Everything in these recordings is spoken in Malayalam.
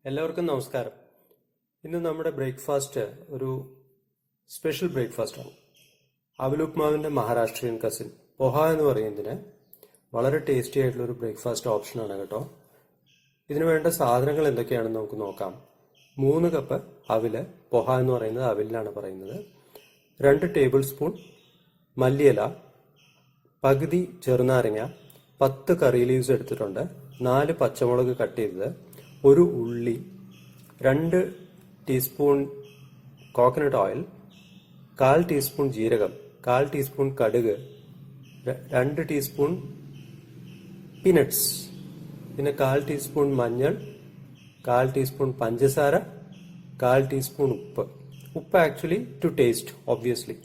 എല്ലാവർക്കും നമസ്കാരം. ഇന്ന് നമ്മുടെ ബ്രേക്ക്ഫാസ്റ്റ് ഒരു സ്പെഷ്യൽ ബ്രേക്ക്ഫാസ്റ്റാണ്. അവലുപ്മാവിൻ്റെ മഹാരാഷ്ട്രീയൻ കസിൻ പൊഹ എന്ന് പറയുന്നതിന് വളരെ ടേസ്റ്റി ആയിട്ടുള്ള ഒരു ബ്രേക്ക്ഫാസ്റ്റ് ഓപ്ഷനാണ് കേട്ടോ. ഇതിനു വേണ്ട സാധനങ്ങൾ എന്തൊക്കെയാണെന്ന് നമുക്ക് നോക്കാം. 3 കപ്പ് അവില്, പൊഹ എന്ന് പറയുന്നത് അവിലാണ് പറയുന്നത്. 2 ടേബിൾ സ്പൂൺ മല്ലിയില, പകുതി ചെറുനാരങ്ങ, 10 കറി ലീവ്സ് എടുത്തിട്ടുണ്ട്, 4 പച്ചമുളക് കട്ട് ചെയ്തത്, 1 ഉള്ളി, 2 ടീസ്പൂൺ കോക്കനട്ട് ഓയിൽ, 1/4 ടീസ്പൂൺ ജീരകം, 1/4 ടീസ്പൂൺ കടുക്, 2 ടീസ്പൂൺ പീനട്സ്, പിന്നെ 1/4 ടീസ്പൂൺ മഞ്ഞൾ, 1/4 ടീസ്പൂൺ പഞ്ചസാര, 1/4 ടീസ്പൂൺ ഉപ്പ്. ഉപ്പ് ആക്ച്വലി ടു ടേസ്റ്റ് ഒബ്വിയസ്ലി.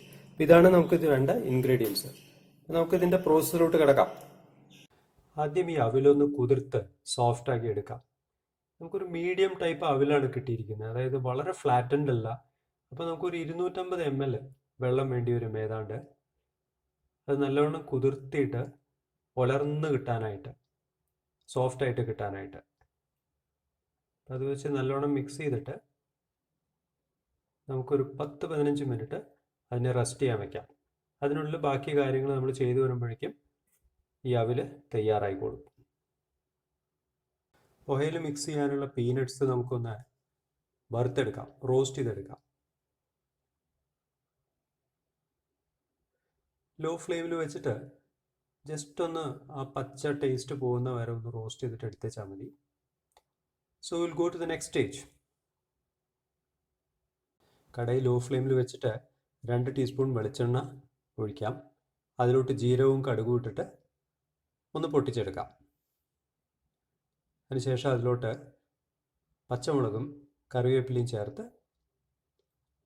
ഇതാണ് നമുക്കിത് വേണ്ട ഇൻഗ്രീഡിയൻസ്. നമുക്കിതിന്റെ പ്രോസസ്സിലോട്ട് കിടക്കാം. ആദ്യം ഈ അവിലൊന്ന് കുതിർത്ത് സോഫ്റ്റ് ആക്കി എടുക്കാം. നമുക്കൊരു മീഡിയം ടൈപ്പ് അവിലാണ് കിട്ടിയിരിക്കുന്നത്, അതായത് വളരെ ഫ്ലാറ്റൻഡ് അല്ല. അപ്പോൾ നമുക്കൊരു 250 ml വെള്ളം വേണ്ടി വരും ഏതാണ്ട്. അത് നല്ലവണ്ണം കുതിർത്തിയിട്ട് ഉലർന്ന് കിട്ടാനായിട്ട്, സോഫ്റ്റ് ആയിട്ട് കിട്ടാനായിട്ട്. അത് വെച്ച് നല്ലോണം മിക്സ് ചെയ്തിട്ട് നമുക്കൊരു 10-15 മിനിറ്റ് അതിനെ റെസ്റ്റ് ചെയ്യാൻ വെക്കാം. അതിനുള്ളിൽ ബാക്കി കാര്യങ്ങൾ നമ്മൾ ചെയ്തു വരുമ്പോഴേക്കും ഈ അവില് തയ്യാറായിക്കോളും. പൊഹയിൽ മിക്സ് ചെയ്യാനുള്ള പീനട്സ് നമുക്കൊന്ന് വറുത്തെടുക്കാം, റോസ്റ്റ് ചെയ്തെടുക്കാം. ലോ ഫ്ലെയിമിൽ വെച്ചിട്ട് ജസ്റ്റ് ഒന്ന് ആ പച്ച ടേസ്റ്റ് പോകുന്ന വരെ ഒന്ന് റോസ്റ്റ് ചെയ്തിട്ട് എടുത്തേച്ചാൽ മതി. So will go to the next stage. Kadai low ഫ്ലെയിമിൽ വെച്ചിട്ട് 2 ടീസ്പൂൺ വെളിച്ചെണ്ണ ഒഴിക്കാം. അതിലോട്ട് ജീരകവും കടുകും ഇട്ടിട്ട് ഒന്ന് പൊട്ടിച്ചെടുക്കാം. അതിനുശേഷം അതിലോട്ട് പച്ചമുളകും കറിവേപ്പിലയും ചേർത്ത്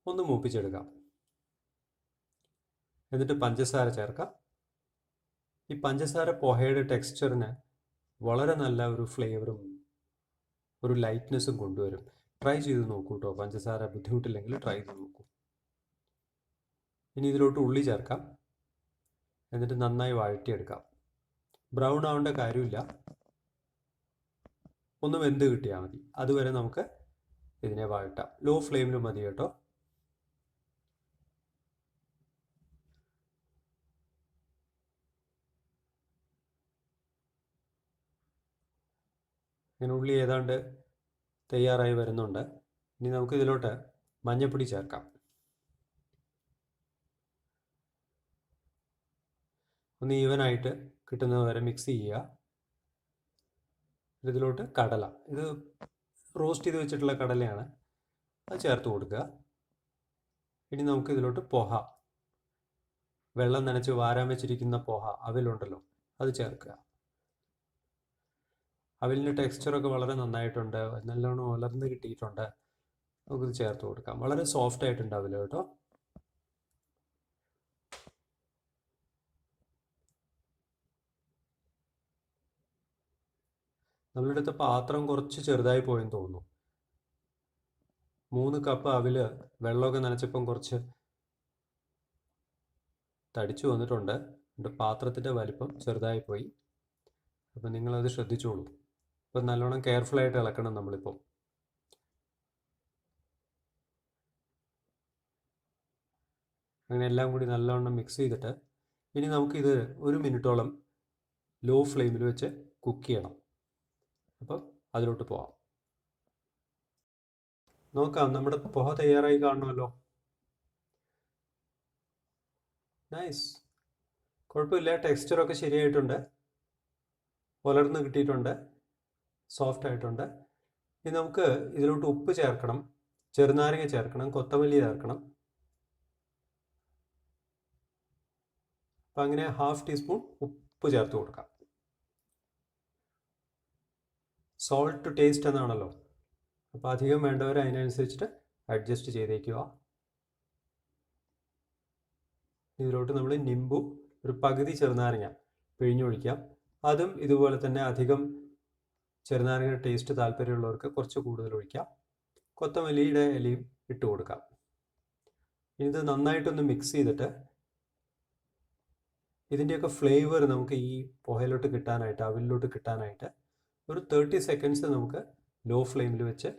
ഒന്ന് മൂപ്പിച്ചെടുക്കാം. എന്നിട്ട് പഞ്ചസാര ചേർക്കാം. ഈ പഞ്ചസാര പൊഹയുടെ ടെക്സ്ചറിന് വളരെ നല്ല ഒരു ഫ്ലേവറും ഒരു ലൈറ്റ്നെസ്സും കൊണ്ടുവരും. ട്രൈ ചെയ്ത് നോക്കൂ കേട്ടോ. പഞ്ചസാര ബുദ്ധിമുട്ടില്ലെങ്കിൽ ട്രൈ ചെയ്ത് നോക്കൂ. ഇനി ഇതിലോട്ട് ഉള്ളി ചേർക്കാം. എന്നിട്ട് നന്നായി വഴറ്റിയെടുക്കാം. ബ്രൗൺ ആവേണ്ട കാര്യമില്ല, ഒന്ന് വെന്ത് കിട്ടിയാൽ മതി. അതുവരെ നമുക്ക് ഇതിനെ വഴറ്റാം. ലോ ഫ്ലെയിമിൽ മതി കേട്ടോ. ഇങ്ങനെ ഉള്ളി ഏതാണ്ട് തയ്യാറായി വരുന്നുണ്ട്. ഇനി നമുക്ക് ഇതിലോട്ട് മഞ്ഞൾപ്പൊടി ചേർക്കാം. ഒന്ന് ഈവനായിട്ട് കിട്ടുന്നത് വരെ മിക്സ് ചെയ്യുക. ഇതിലോട്ട് കടല, ഇത് റോസ്റ്റ് ചെയ്ത് വെച്ചിട്ടുള്ള കടലയാണ്, അത് ചേർത്ത് കൊടുക്കുക. ഇനി നമുക്ക് ഇതിലോട്ട് പൊഹ, വെള്ളം നനച്ച് വാരാൻ വെച്ചിരിക്കുന്ന പൊഹ, അവിലുണ്ടല്ലോ, അത് ചേർക്കുക. അവിലിൻ്റെ ടെക്സ്ചറൊക്കെ വളരെ നന്നായിട്ടുണ്ട്, നല്ലോണം ഉലർന്ന് കിട്ടിയിട്ടുണ്ട്. നമുക്കിത് ചേർത്ത് കൊടുക്കാം. വളരെ സോഫ്റ്റ് ആയിട്ടുണ്ട് അവിൽ കേട്ടോ. നമ്മളുടെ അടുത്ത പാത്രം കുറച്ച് ചെറുതായി പോയെന്ന് തോന്നുന്നു. 3 കപ്പ് അവില് വെള്ളമൊക്കെ നനച്ചപ്പം കുറച്ച് തടിച്ചു വന്നിട്ടുണ്ട്. എൻ്റെ പാത്രത്തിൻ്റെ വലിപ്പം ചെറുതായി പോയി. അപ്പം നിങ്ങളത് ശ്രദ്ധിച്ചോളൂ. അപ്പം നല്ലോണം കെയർഫുള്ളായിട്ട് ഇളക്കണം നമ്മളിപ്പം. അങ്ങനെ എല്ലാം കൂടി നല്ലവണ്ണം മിക്സ് ചെയ്തിട്ട് ഇനി നമുക്കിത് 1 മിനിറ്റോളം ലോ ഫ്ലെയിമിൽ വെച്ച് കുക്ക് ചെയ്യണം. അപ്പം അതിലോട്ട് പോവാം. നോക്കാം, നമ്മുടെ പൊഹ തയ്യാറായി കാണുമല്ലോ. നൈസ്, കുഴപ്പമില്ല, ടെക്സ്ചറൊക്കെ ശരിയായിട്ടുണ്ട്, ഉലർന്ന് കിട്ടിയിട്ടുണ്ട്, സോഫ്റ്റ് ആയിട്ടുണ്ട്. ഇനി നമുക്ക് ഇതിലോട്ട് ഉപ്പ് ചേർക്കണം, ചെറുനാരങ്ങ ചേർക്കണം, കൊത്തമല്ലി ചേർക്കണം. അപ്പം അങ്ങനെ 1/2 ടീസ്പൂൺ ഉപ്പ് ചേർത്ത് കൊടുക്കാം. സോൾട്ട് ടു ടേസ്റ്റ് എന്നാണല്ലോ, അപ്പോൾ അധികം വേണ്ടവർ അതിനനുസരിച്ചിട്ട് അഡ്ജസ്റ്റ് ചെയ്തേക്കുക. ഇതിലോട്ട് നമ്മൾ നിംബു, ഒരു പകുതി ചെറുനാരങ്ങ പിഴിഞ്ഞൊഴിക്കാം. അതും ഇതുപോലെ തന്നെ അധികം ചെറുനാരങ്ങ ടേസ്റ്റ് താല്പര്യമുള്ളവർക്ക് കുറച്ച് കൂടുതൽ ഒഴിക്കാം. കൊത്തമല്ലിയുടെ ഇലയും ഇട്ട് കൊടുക്കാം. ഇത് നന്നായിട്ടൊന്ന് മിക്സ് ചെയ്തിട്ട് ഇതിൻ്റെയൊക്കെ ഫ്ലേവർ നമുക്ക് ഈ പൊഹയിലോട്ട് കിട്ടാനായിട്ട്, അവിലിലോട്ട് കിട്ടാനായിട്ട് ഒരു 30 സെക്കൻഡ്സ് നമുക്ക് ലോ ഫ്ലെയിമിൽ വെച്ച്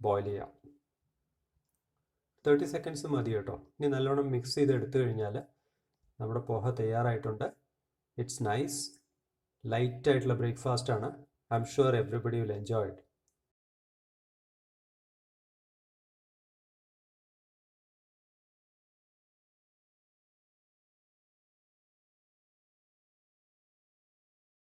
ബോയിൽ ചെയ്യാം. 30 സെക്കൻഡ്സ് മതി കേട്ടോ. ഇനി നല്ലോണം മിക്സ് ചെയ്ത് എടുത്തു കഴിഞ്ഞാൽ നമ്മുടെ പോഹ തയ്യാറായിട്ടുണ്ട്. ഇറ്റ്സ് നൈസ്, ലൈറ്റ് ആയിട്ടുള്ള ബ്രേക്ക്ഫാസ്റ്റ് ആണ്. I am sure everybody will enjoy it.